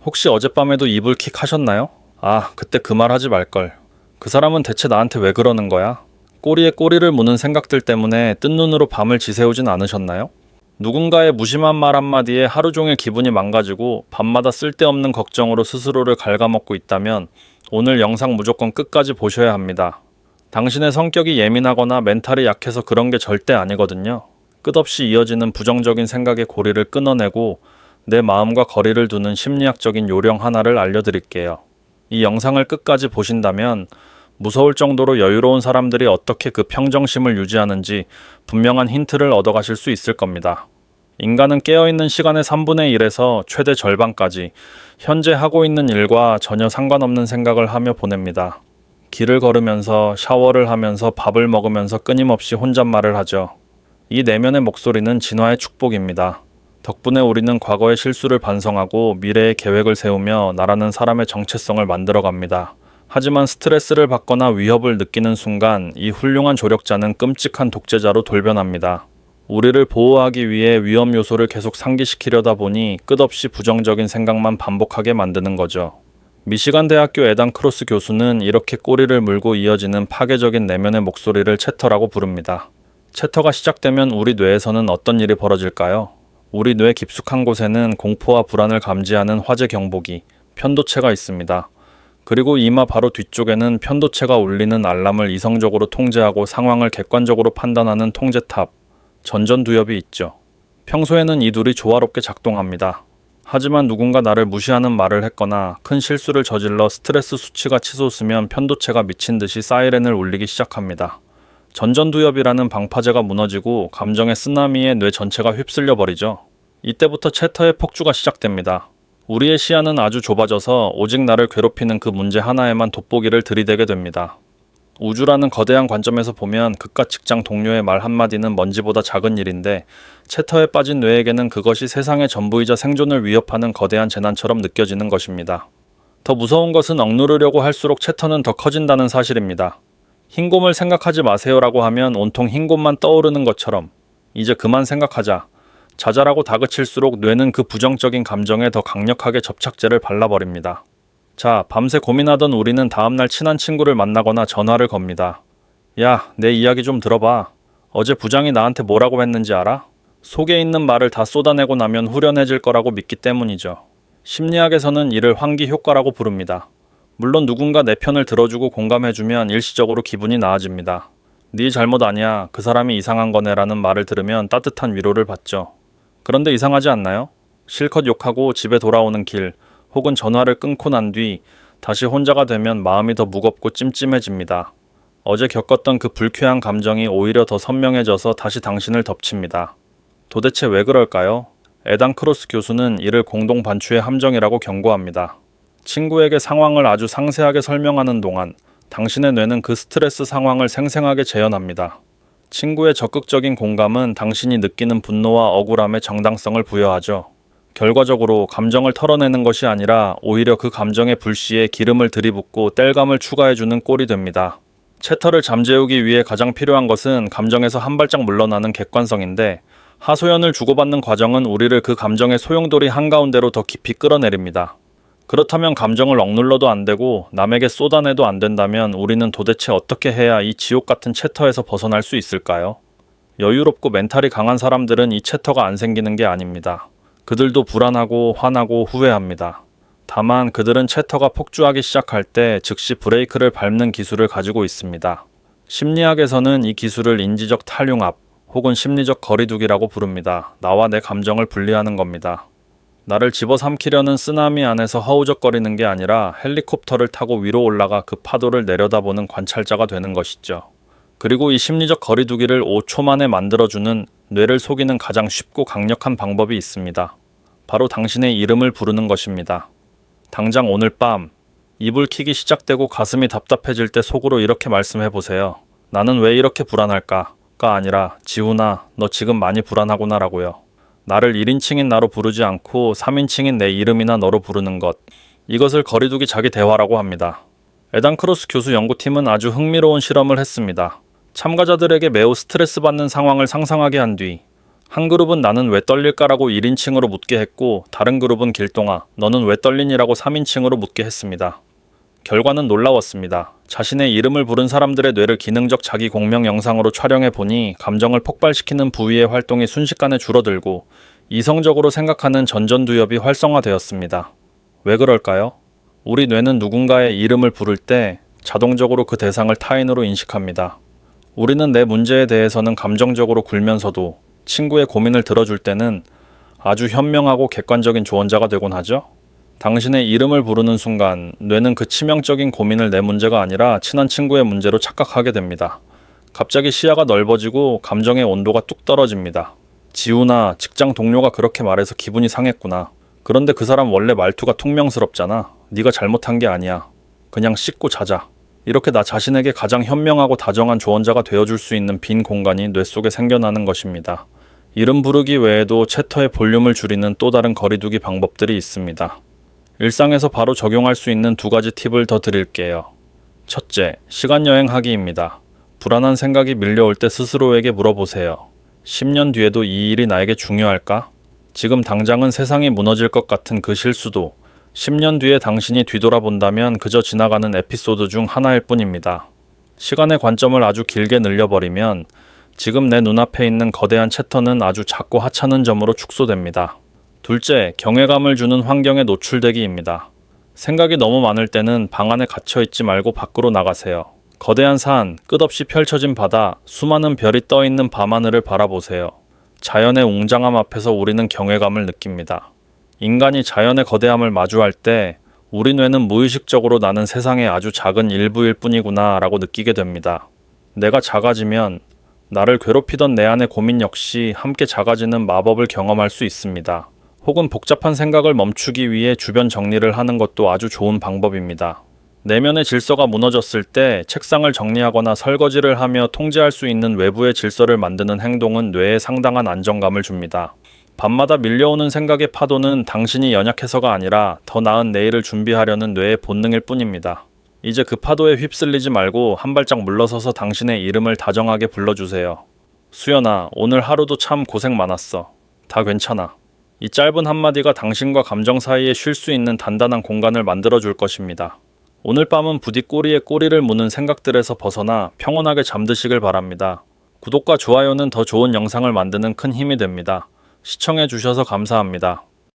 혹시 어젯밤에도 이불킥 하셨나요? 아, 그때 그 말 하지 말걸. 그 사람은 대체 나한테 왜 그러는 거야? 꼬리에 꼬리를 무는 생각들 때문에 뜬 눈으로 밤을 지새우진 않으셨나요? 누군가의 무심한 말 한마디에 하루 종일 기분이 망가지고 밤마다 쓸데없는 걱정으로 스스로를 갉아먹고 있다면 오늘 영상 무조건 끝까지 보셔야 합니다. 당신의 성격이 예민하거나 멘탈이 약해서 그런 게 절대 아니거든요. 끝없이 이어지는 부정적인 생각의 고리를 끊어내고 내 마음과 거리를 두는 심리학적인 요령 하나를 알려드릴게요. 이 영상을 끝까지 보신다면 무서울 정도로 여유로운 사람들이 어떻게 그 평정심을 유지하는지 분명한 힌트를 얻어가실 수 있을 겁니다. 인간은 깨어있는 시간의 3분의 1에서 최대 절반까지 현재 하고 있는 일과 전혀 상관없는 생각을 하며 보냅니다. 길을 걸으면서, 샤워를 하면서, 밥을 먹으면서 끊임없이 혼잣말을 하죠. 이 내면의 목소리는 진화의 축복입니다. 덕분에 우리는 과거의 실수를 반성하고 미래의 계획을 세우며 나라는 사람의 정체성을 만들어갑니다. 하지만 스트레스를 받거나 위협을 느끼는 순간 이 훌륭한 조력자는 끔찍한 독재자로 돌변합니다. 우리를 보호하기 위해 위험 요소를 계속 상기시키려다 보니 끝없이 부정적인 생각만 반복하게 만드는 거죠. 미시간 대학교 에단 크로스 교수는 이렇게 꼬리를 물고 이어지는 파괴적인 내면의 목소리를 채터라고 부릅니다. 채터가 시작되면 우리 뇌에서는 어떤 일이 벌어질까요? 우리 뇌 깊숙한 곳에는 공포와 불안을 감지하는 화재 경보기, 편도체가 있습니다. 그리고 이마 바로 뒤쪽에는 편도체가 울리는 알람을 이성적으로 통제하고 상황을 객관적으로 판단하는 통제탑, 전전두엽이 있죠. 평소에는 이 둘이 조화롭게 작동합니다. 하지만 누군가 나를 무시하는 말을 했거나 큰 실수를 저질러 스트레스 수치가 치솟으면 편도체가 미친 듯이 사이렌을 울리기 시작합니다. 전전두엽이라는 방파제가 무너지고 감정의 쓰나미에 뇌 전체가 휩쓸려 버리죠. 이때부터 채터의 폭주가 시작됩니다. 우리의 시야는 아주 좁아져서 오직 나를 괴롭히는 그 문제 하나에만 돋보기를 들이대게 됩니다. 우주라는 거대한 관점에서 보면 그깟 직장 동료의 말 한마디는 먼지보다 작은 일인데 채터에 빠진 뇌에게는 그것이 세상의 전부이자 생존을 위협하는 거대한 재난처럼 느껴지는 것입니다. 더 무서운 것은 억누르려고 할수록 채터는 더 커진다는 사실입니다. 흰곰을 생각하지 마세요라고 하면 온통 흰곰만 떠오르는 것처럼 이제 그만 생각하자. 자잘하고 다그칠수록 뇌는 그 부정적인 감정에 더 강력하게 접착제를 발라버립니다. 자, 밤새 고민하던 우리는 다음날 친한 친구를 만나거나 전화를 겁니다. 야, 내 이야기 좀 들어봐. 어제 부장이 나한테 뭐라고 했는지 알아? 속에 있는 말을 다 쏟아내고 나면 후련해질 거라고 믿기 때문이죠. 심리학에서는 이를 환기 효과라고 부릅니다. 물론 누군가 내 편을 들어주고 공감해주면 일시적으로 기분이 나아집니다. 네 잘못 아니야. 그 사람이 이상한 거네라는 말을 들으면 따뜻한 위로를 받죠. 그런데 이상하지 않나요? 실컷 욕하고 집에 돌아오는 길 혹은 전화를 끊고 난 뒤 다시 혼자가 되면 마음이 더 무겁고 찜찜해집니다. 어제 겪었던 그 불쾌한 감정이 오히려 더 선명해져서 다시 당신을 덮칩니다. 도대체 왜 그럴까요? 에단 크로스 교수는 이를 공동 반추의 함정이라고 경고합니다. 친구에게 상황을 아주 상세하게 설명하는 동안 당신의 뇌는 그 스트레스 상황을 생생하게 재현합니다. 친구의 적극적인 공감은 당신이 느끼는 분노와 억울함에 정당성을 부여하죠. 결과적으로 감정을 털어내는 것이 아니라 오히려 그 감정의 불씨에 기름을 들이붓고 땔감을 추가해주는 꼴이 됩니다. 채터를 잠재우기 위해 가장 필요한 것은 감정에서 한 발짝 물러나는 객관성인데 하소연을 주고받는 과정은 우리를 그 감정의 소용돌이 한가운데로 더 깊이 끌어내립니다. 그렇다면 감정을 억눌러도 안 되고 남에게 쏟아내도 안 된다면 우리는 도대체 어떻게 해야 이 지옥 같은 채터에서 벗어날 수 있을까요? 여유롭고 멘탈이 강한 사람들은 이 채터가 안 생기는 게 아닙니다. 그들도 불안하고 화나고 후회합니다. 다만 그들은 채터가 폭주하기 시작할 때 즉시 브레이크를 밟는 기술을 가지고 있습니다. 심리학에서는 이 기술을 인지적 탈융합 혹은 심리적 거리두기라고 부릅니다. 나와 내 감정을 분리하는 겁니다. 나를 집어삼키려는 쓰나미 안에서 허우적거리는 게 아니라 헬리콥터를 타고 위로 올라가 그 파도를 내려다보는 관찰자가 되는 것이죠. 그리고 이 심리적 거리두기를 5초 만에 만들어주는 뇌를 속이는 가장 쉽고 강력한 방법이 있습니다. 바로 당신의 이름을 부르는 것입니다. 당장 오늘 밤 이불킥이 시작되고 가슴이 답답해질 때 속으로 이렇게 말씀해보세요. 나는 왜 이렇게 불안할까? 가 아니라 지훈아, 너 지금 많이 불안하구나 라고요. 나를 1인칭인 나로 부르지 않고 3인칭인 내 이름이나 너로 부르는 것. 이것을 거리두기 자기 대화라고 합니다. 에단 크로스 교수 연구팀은 아주 흥미로운 실험을 했습니다. 참가자들에게 매우 스트레스 받는 상황을 상상하게 한 뒤 한 그룹은 나는 왜 떨릴까라고 1인칭으로 묻게 했고 다른 그룹은 길동아, 너는 왜 떨리니라고 3인칭으로 묻게 했습니다. 결과는 놀라웠습니다. 자신의 이름을 부른 사람들의 뇌를 기능적 자기 공명 영상으로 촬영해 보니 감정을 폭발시키는 부위의 활동이 순식간에 줄어들고 이성적으로 생각하는 전전두엽이 활성화되었습니다. 왜 그럴까요? 우리 뇌는 누군가의 이름을 부를 때 자동적으로 그 대상을 타인으로 인식합니다. 우리는 내 문제에 대해서는 감정적으로 굴면서도 친구의 고민을 들어줄 때는 아주 현명하고 객관적인 조언자가 되곤 하죠. 당신의 이름을 부르는 순간 뇌는 그 치명적인 고민을 내 문제가 아니라 친한 친구의 문제로 착각하게 됩니다. 갑자기 시야가 넓어지고 감정의 온도가 뚝 떨어집니다. 지우나 직장 동료가 그렇게 말해서 기분이 상했구나. 그런데 그 사람 원래 말투가 퉁명스럽잖아. 네가 잘못한 게 아니야. 그냥 씻고 자자. 이렇게 나 자신에게 가장 현명하고 다정한 조언자가 되어줄 수 있는 빈 공간이 뇌 속에 생겨나는 것입니다. 이름 부르기 외에도 챕터의 볼륨을 줄이는 또 다른 거리두기 방법들이 있습니다. 일상에서 바로 적용할 수 있는 2가지 팁을 더 드릴게요. 첫째, 시간여행하기입니다. 불안한 생각이 밀려올 때 스스로에게 물어보세요. 10년 뒤에도 이 일이 나에게 중요할까? 지금 당장은 세상이 무너질 것 같은 그 실수도 10년 뒤에 당신이 뒤돌아본다면 그저 지나가는 에피소드 중 하나일 뿐입니다. 시간의 관점을 아주 길게 늘려버리면 지금 내 눈앞에 있는 거대한 챕터는 아주 작고 하찮은 점으로 축소됩니다. 둘째, 경외감을 주는 환경에 노출되기입니다. 생각이 너무 많을 때는 방 안에 갇혀있지 말고 밖으로 나가세요. 거대한 산, 끝없이 펼쳐진 바다, 수많은 별이 떠있는 밤하늘을 바라보세요. 자연의 웅장함 앞에서 우리는 경외감을 느낍니다. 인간이 자연의 거대함을 마주할 때 우리 뇌는 무의식적으로 나는 세상의 아주 작은 일부일 뿐이구나 라고 느끼게 됩니다. 내가 작아지면 나를 괴롭히던 내 안의 고민 역시 함께 작아지는 마법을 경험할 수 있습니다. 혹은 복잡한 생각을 멈추기 위해 주변 정리를 하는 것도 아주 좋은 방법입니다. 내면의 질서가 무너졌을 때 책상을 정리하거나 설거지를 하며 통제할 수 있는 외부의 질서를 만드는 행동은 뇌에 상당한 안정감을 줍니다. 밤마다 밀려오는 생각의 파도는 당신이 연약해서가 아니라 더 나은 내일을 준비하려는 뇌의 본능일 뿐입니다. 이제 그 파도에 휩쓸리지 말고 한 발짝 물러서서 당신의 이름을 다정하게 불러주세요. 수연아, 오늘 하루도 참 고생 많았어. 다 괜찮아. 이 짧은 한마디가 당신과 감정 사이에 쉴 수 있는 단단한 공간을 만들어줄 것입니다. 오늘 밤은 부디 꼬리에 꼬리를 무는 생각들에서 벗어나 평온하게 잠드시길 바랍니다. 구독과 좋아요는 더 좋은 영상을 만드는 큰 힘이 됩니다. 시청해주셔서 감사합니다.